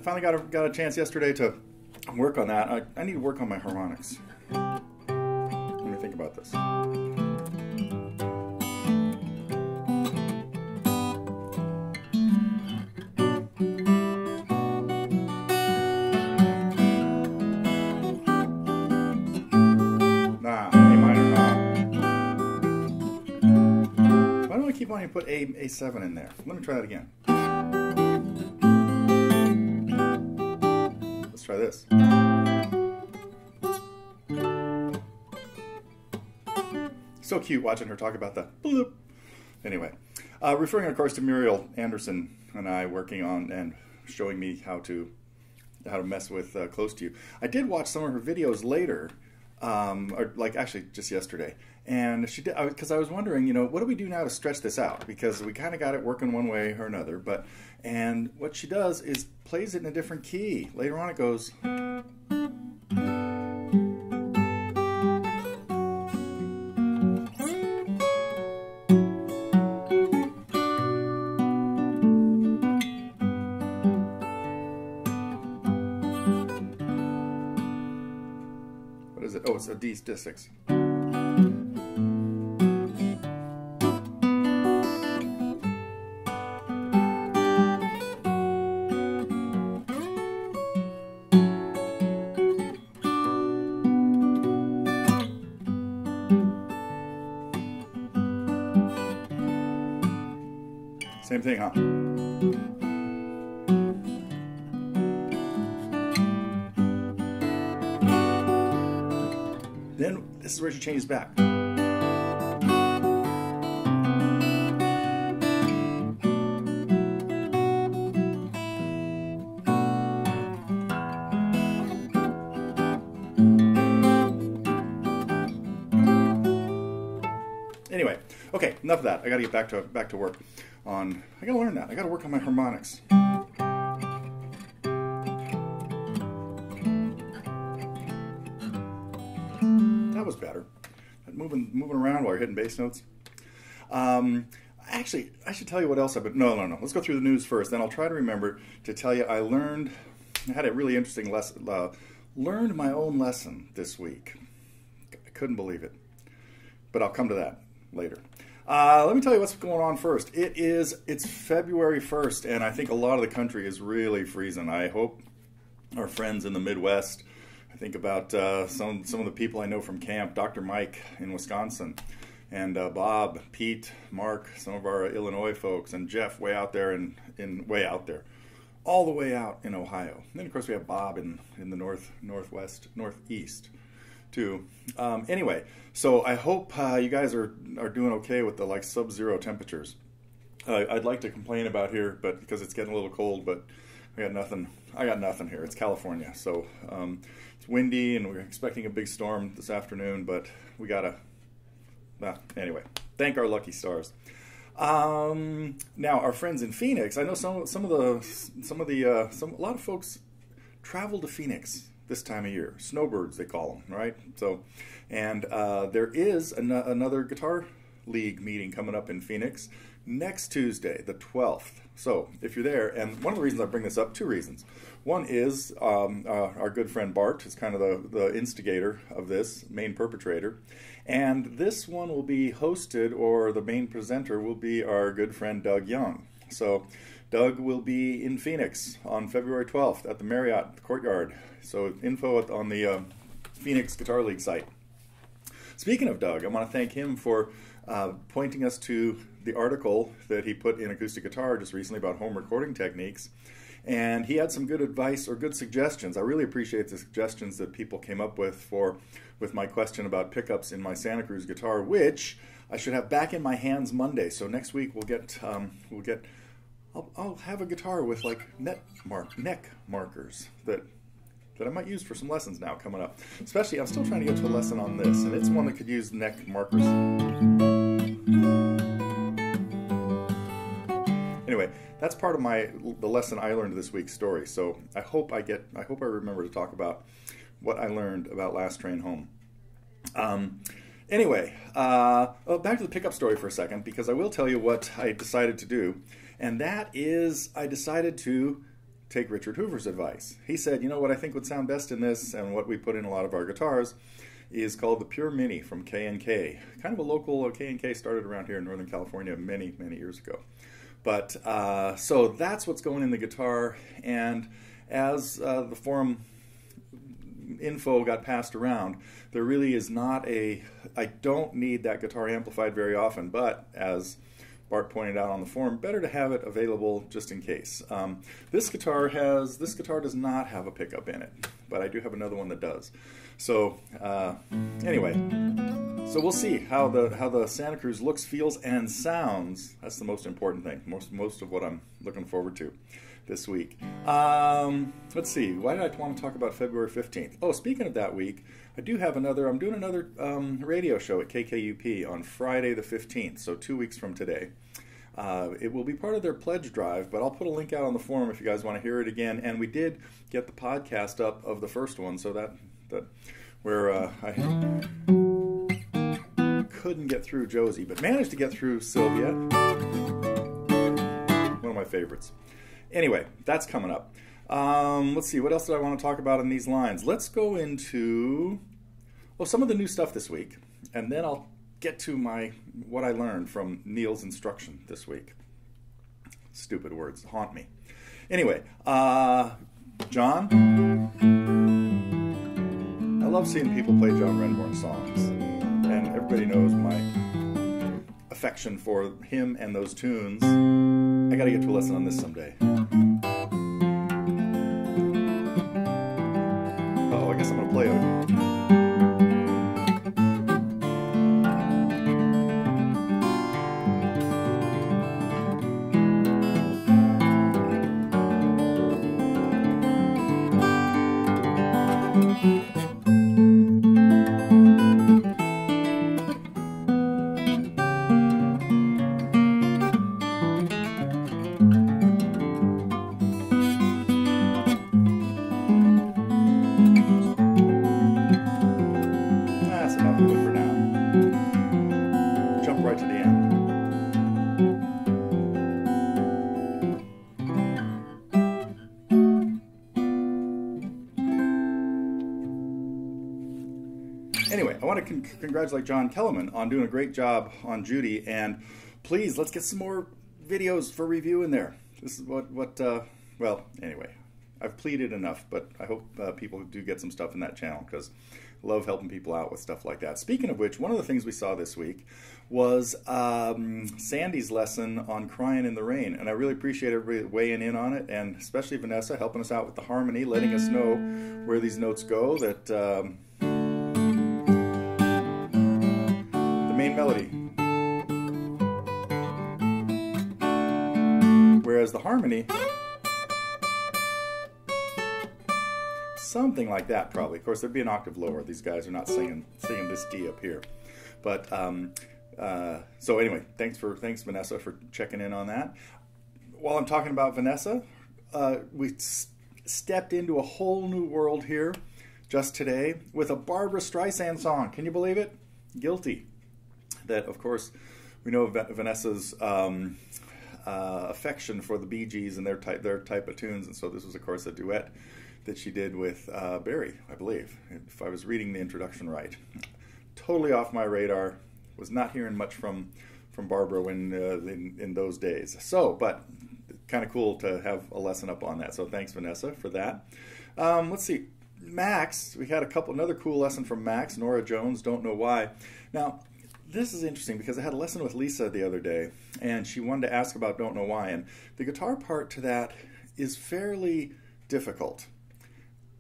I finally got a chance yesterday to work on that. I need to work on my harmonics. Let me think about this. Keep wanting to put A7 in there. Let me try that again. Let's try this. So cute watching her talk about the bloop. Anyway, referring of course to Muriel Anderson and I working on and showing me how to mess with Close to You. I did watch some of her videos later, or like actually just yesterday. And she did, because I was wondering, you know, what do we do now to stretch this out? Because we kind of got it working one way or another. And what she does is plays it in a different key. Later on it goes. What is it? Oh, it's a D6. Same thing, huh? Then this is where she changes back. Anyway, okay, enough of that. I got to get back to work on. I got to learn that. I got to work on my harmonics. That was better. Moving around while you're hitting bass notes. Actually, I should tell you what else I've been. No. Let's go through the news first. Then I'll try to remember to tell you. I had a really interesting lesson. Learned my own lesson this week. I couldn't believe it. But I'll come to that later. Let me tell you what's going on first. It's February 1st, and I think a lot of the country is really freezing. I hope our friends in the Midwest, I think about some of the people I know from camp, Dr. Mike in Wisconsin, and Bob, Pete, Mark, some of our Illinois folks, and Jeff way out there way out there, all the way out in Ohio. And then of course we have Bob in the northeast too. Anyway, so I hope you guys are doing okay with the like sub-zero temperatures. I'd like to complain about here, but because it's getting a little cold, but I got nothing here. It's California, so it's windy, and we're expecting a big storm this afternoon. But we gotta. Anyway, thank our lucky stars. Now our friends in Phoenix. I know a lot of folks travel to Phoenix this time of year. Snowbirds, they call them, right? So, and there is another guitar league meeting coming up in Phoenix next Tuesday, the 12th. So if you're there, and one of the reasons I bring this up, two reasons. One is our good friend Bart is kind of the instigator of this, main perpetrator. And this one will be hosted, or the main presenter will be our good friend Doug Young. So Doug will be in Phoenix on February 12th at the Marriott Courtyard. So info on the Phoenix Guitar League site. Speaking of Doug, I want to thank him for pointing us to the article that he put in Acoustic Guitar just recently about home recording techniques. And he had some good advice or good suggestions. I really appreciate the suggestions that people came up with my question about pickups in my Santa Cruz guitar, which I should have back in my hands Monday. So next week I'll have a guitar with like neck markers that I might use for some lessons now coming up. Especially, I'm still trying to get to a lesson on this, and it's one that could use neck markers. Anyway, that's part of the lesson I learned this week's story. So I hope I remember to talk about what I learned about Last Train Home. Anyway, back to the pickup story for a second, because I will tell you what I decided to do, and that is I decided to take Richard Hoover's advice. He said, you know what I think would sound best in this, and what we put in a lot of our guitars, is called the Pure Mini from K&K. Kind of a local, K&K started around here in Northern California many, many years ago. But, so that's what's going in the guitar, and as the forum info got passed around, there really is not a, I don't need that guitar amplified very often, but as Bart pointed out on the forum, better to have it available just in case. This guitar does not have a pickup in it, but I do have another one that does. So anyway, so we'll see how the Santa Cruz looks, feels, and sounds. That's the most important thing. Most of what I'm looking forward to this week. Let's see. Why did I want to talk about February 15th? Oh, speaking of that week, I'm doing another radio show at KKUP on Friday the 15th, so 2 weeks from today. It will be part of their pledge drive, but I'll put a link out on the forum if you guys want to hear it again. And we did get the podcast up of the first one, so that where I couldn't get through Josie, but managed to get through Sylvia. One of my favorites. Anyway, that's coming up. Let's see, what else did I want to talk about in these lines? Let's go into some of the new stuff this week, and then I'll get to what I learned from Neil's instruction this week. Stupid words haunt me. Anyway, John. I love seeing people play John Renbourn songs, and everybody knows my affection for him and those tunes. I gotta get to a lesson on this someday. I guess I'm gonna play it. Anyway, I want to congratulate John Kellerman on doing a great job on Judy, and please, let's get some more videos for review in there. This is well, anyway, I've pleaded enough, but I hope people do get some stuff in that channel, because I love helping people out with stuff like that. Speaking of which, one of the things we saw this week was Sandy's lesson on Crying in the Rain, and I really appreciate everybody weighing in on it, and especially Vanessa helping us out with the harmony, letting us know where these notes go, that the main melody, whereas the harmony, something like that probably. Of course, there'd be an octave lower. These guys are not singing this D up here. But so anyway, thanks Vanessa for checking in on that. While I'm talking about Vanessa, we stepped into a whole new world here just today with a Barbra Streisand song. Can you believe it? Guilty. That, of course, we know Vanessa's affection for the Bee Gees and their type of tunes, and so this was, of course, a duet that she did with Barry, I believe, if I was reading the introduction right. Totally off my radar. Was not hearing much from Barbara in those days. So, but kind of cool to have a lesson up on that. So thanks, Vanessa, for that. Let's see. Max, we had another cool lesson from Max, Nora Jones, Don't Know Why. Now, this is interesting because I had a lesson with Lisa the other day, and she wanted to ask about Don't Know Why, and the guitar part to that is fairly difficult,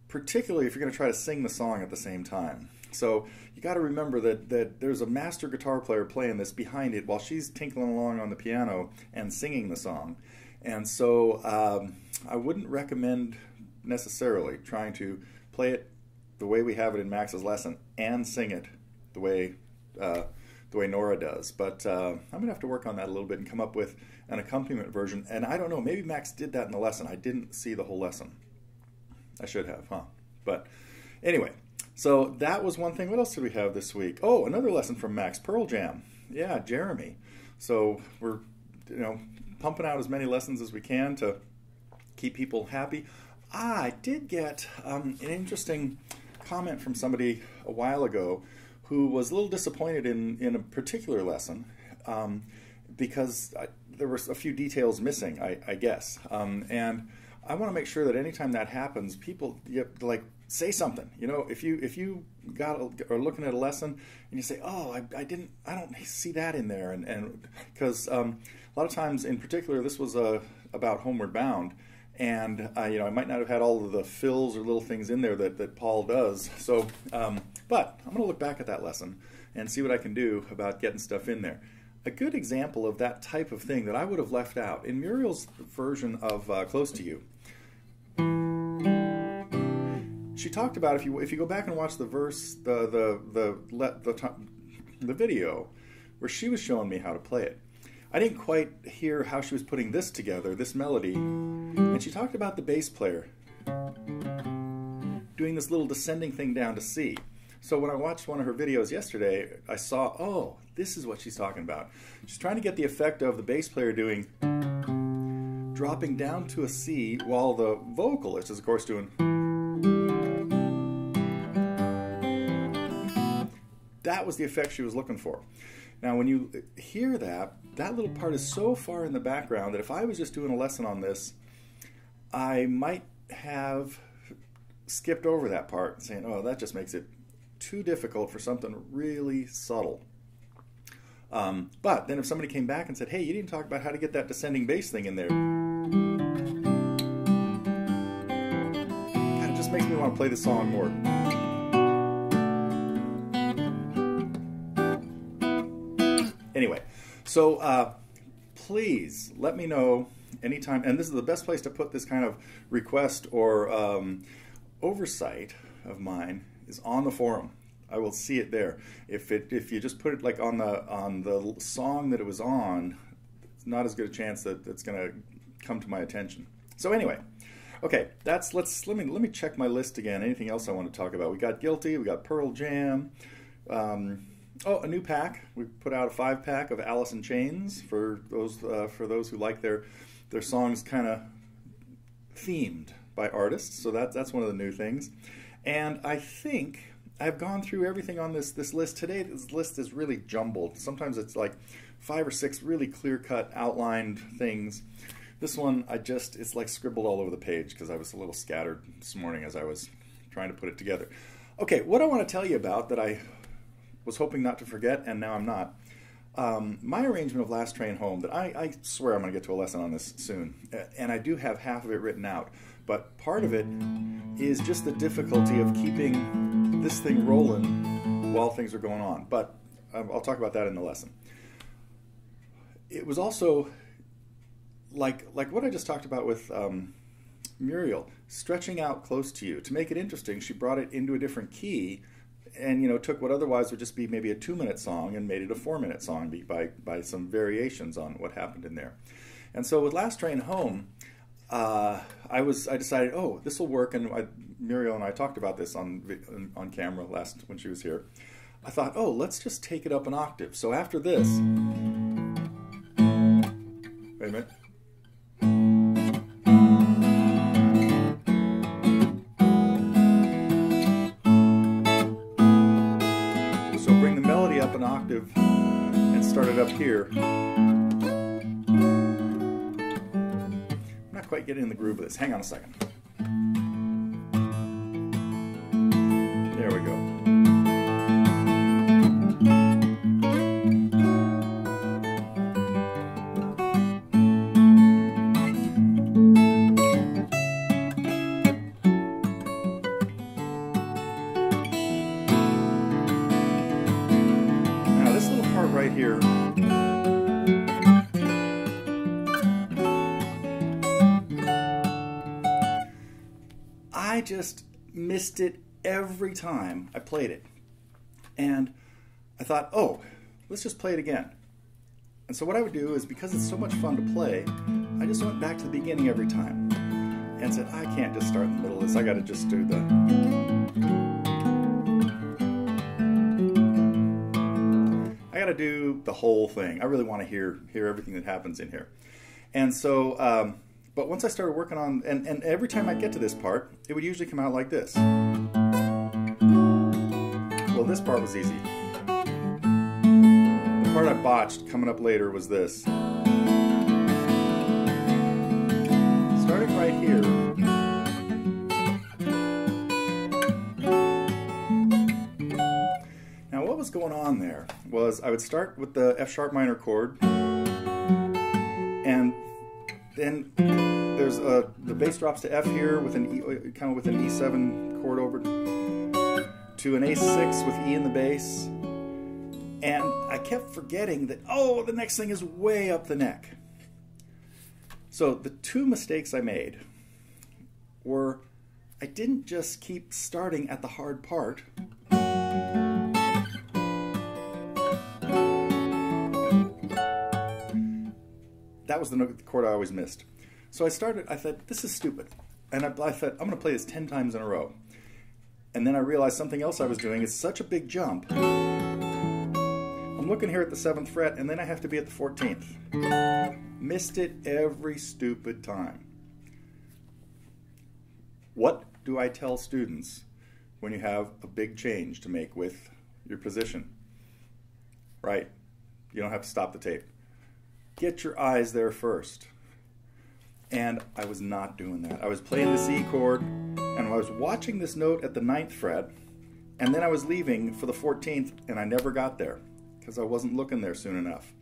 particularly if you're going to try to sing the song at the same time. So you got to remember that there's a master guitar player playing this behind it while she's tinkling along on the piano and singing the song. And so I wouldn't recommend necessarily trying to play it the way we have it in Max's lesson and sing it the way Nora does. But I'm going to have to work on that a little bit and come up with an accompaniment version. And I don't know, maybe Max did that in the lesson. I didn't see the whole lesson. I should have, huh? But anyway, so that was one thing. What else did we have this week? Oh, another lesson from Max, Pearl Jam. Yeah, Jeremy. So we're, pumping out as many lessons as we can to keep people happy. I did get an interesting comment from somebody a while ago who was a little disappointed in a particular lesson because there were a few details missing, I guess. And I want to make sure that anytime that happens, people like say something. You know, if you are looking at a lesson and you say, "Oh, I don't see that in there," and because a lot of times, in particular, this was about Homeward Bound. And you know, I might not have had all of the fills or little things in there that Paul does. So, but I'm going to look back at that lesson and see what I can do about getting stuff in there. A good example of that type of thing that I would have left out in Muriel's version of "Close to You." She talked about if you go back and watch the verse, the video, where she was showing me how to play it. I didn't quite hear how she was putting this together, this melody, and she talked about the bass player doing this little descending thing down to C. So when I watched one of her videos yesterday, I saw, oh, this is what she's talking about. She's trying to get the effect of the bass player dropping down to a C while the vocalist is, of course, doing. That was the effect she was looking for. Now, when you hear that little part is so far in the background that if I was just doing a lesson on this, I might have skipped over that part, saying, oh, that just makes it too difficult for something really subtle. But then if somebody came back and said, hey, you didn't talk about how to get that descending bass thing in there, God, it just makes me want to play the song more. Anyway, so please let me know anytime, and this is the best place to put this kind of request or oversight of mine is on the forum. I will see it there. If you just put it like on the song that it was on, it's not as good a chance that it's going to come to my attention. So anyway, okay, let me check my list again. Anything else I want to talk about? We got Guilty, we got Pearl Jam. Oh, a new pack. We put out a 5-pack of Alice in Chains for those who like their songs kind of themed by artists. So that's one of the new things. And I think I've gone through everything on this list today. This list is really jumbled. Sometimes it's like 5 or 6 really clear-cut, outlined things. This one, it's like scribbled all over the page because I was a little scattered this morning as I was trying to put it together. Okay, what I want to tell you about that I was hoping not to forget, and now I'm not. My arrangement of Last Train Home, that I swear I'm going to get to a lesson on this soon, and I do have half of it written out, but part of it is just the difficulty of keeping this thing rolling while things are going on, but I'll talk about that in the lesson. It was also like what I just talked about with Muriel, stretching out Close to You. To make it interesting, she brought it into a different key and, you know, took what otherwise would just be maybe a 2-minute song and made it a 4-minute song by some variations on what happened in there. And so with Last Train Home, I decided, oh, this will work, and Muriel and I talked about this on camera when she was here. I thought, oh, let's just take it up an octave. So after this, wait a minute. Up an octave and start it up here. I'm not quite getting in the groove of this. Hang on a second. There we go. Right here. I just missed it every time I played it. And I thought, oh, let's just play it again. And so what I would do is, because it's so much fun to play, I just went back to the beginning every time and said, I can't just start in the middle of this. I got to just do to do the whole thing. I really want to hear everything that happens in here. And so But once I started working on, and every time I get to this part, it would usually come out like this. Well, this part was easy. The part I botched coming up later was this. Starting right here. Now what was going on there was I would start with the F sharp minor chord, and then there's the bass drops to F here with an E, kind of with an E7 chord over to an A6 with E in the bass, and I kept forgetting that, oh, the next thing is way up the neck. So the two mistakes I made were I didn't just keep starting at the hard part. That was the chord I always missed. So I thought, this is stupid. And I thought, I'm going to play this 10 times in a row. And then I realized something else I was doing is such a big jump. I'm looking here at the 7th fret, and then I have to be at the 14th. Missed it every stupid time. What do I tell students when you have a big change to make with your position? Right? You don't have to stop the tape. Get your eyes there first. And I was not doing that. I was playing the C chord, and I was watching this note at the 9th fret, and then I was leaving for the 14th, and I never got there because I wasn't looking there soon enough.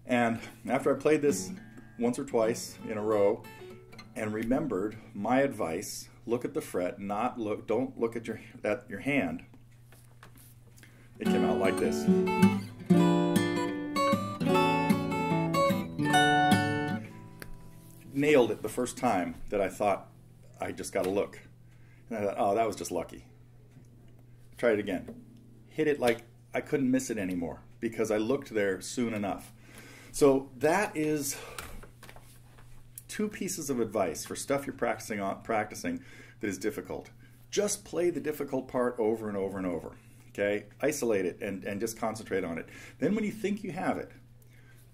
And after I played this once or twice in a row and remembered my advice, look at the fret, don't look at your hand, it came out like this. Nailed it the first time that I thought I just got to look. And I thought, oh, that was just lucky. Try it again. Hit it like I couldn't miss it anymore because I looked there soon enough. So that is 2 pieces of advice for stuff you're practicing that is difficult. Just play the difficult part over and over and over. Okay? Isolate it and just concentrate on it. Then when you think you have it,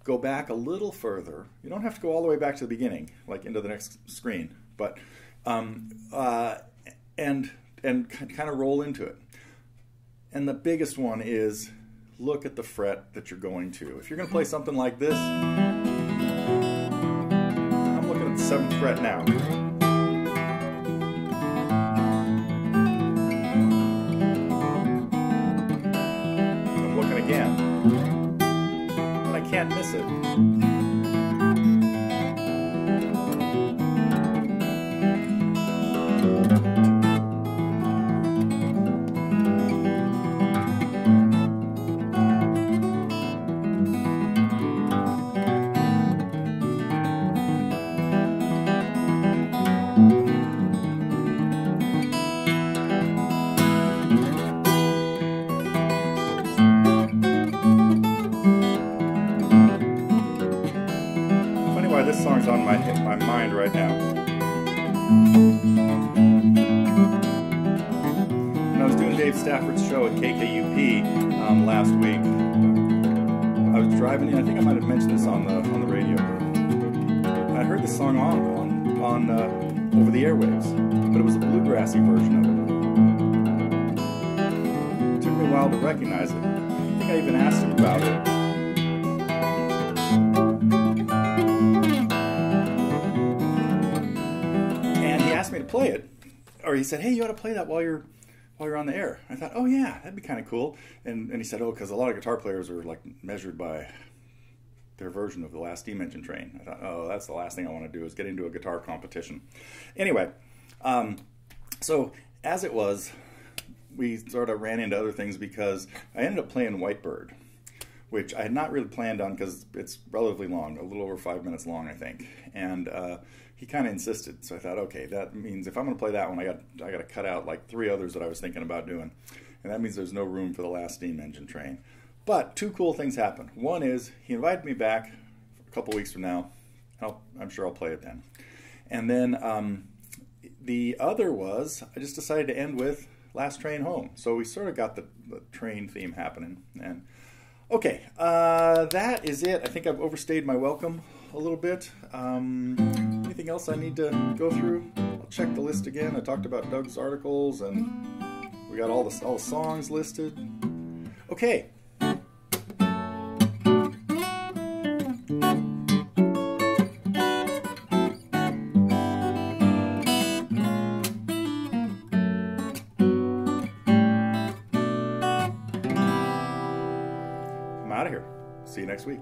go back a little further. You don't have to go all the way back to the beginning, like into the next screen, but and kind of roll into it. And the biggest one is look at the fret that you're going to. If you're going to play something like this, I'm looking at the 7th fret now. I'm looking again. I can't miss it. This song's on my mind right now. When I was doing Dave Stafford's show at KKUP last week, I was driving in. I think I might have mentioned this on the radio. I heard this song on over the airwaves, but it was a bluegrassy version of it. It took me a while to recognize it. I think I even asked him about it. Me to play it, or he said, hey, you ought to play that while you're on the air. I thought, oh yeah, that'd be kind of cool. And he said, oh, because a lot of guitar players are like measured by their version of the last steam engine train. I thought, oh, that's the last thing I want to do is get into a guitar competition. Anyway, so as it was, we sort of ran into other things because I ended up playing Whitebird, which I had not really planned on because it's relatively long, a little over 5 minutes long, I think. And he kind of insisted, so I thought, okay, that means if I'm going to play that one, I got to cut out like 3 others that I was thinking about doing, and that means there's no room for the last steam engine train. But 2 cool things happened. One is he invited me back a couple weeks from now. I'm sure I'll play it then. And then the other was I just decided to end with Last Train Home. So we sort of got the train theme happening. And okay, that is it. I think I've overstayed my welcome a little bit. Anything else I need to go through? I'll check the list again. I talked about Doug's articles, and we got all the songs listed. Okay. I'm out of here. See you next week.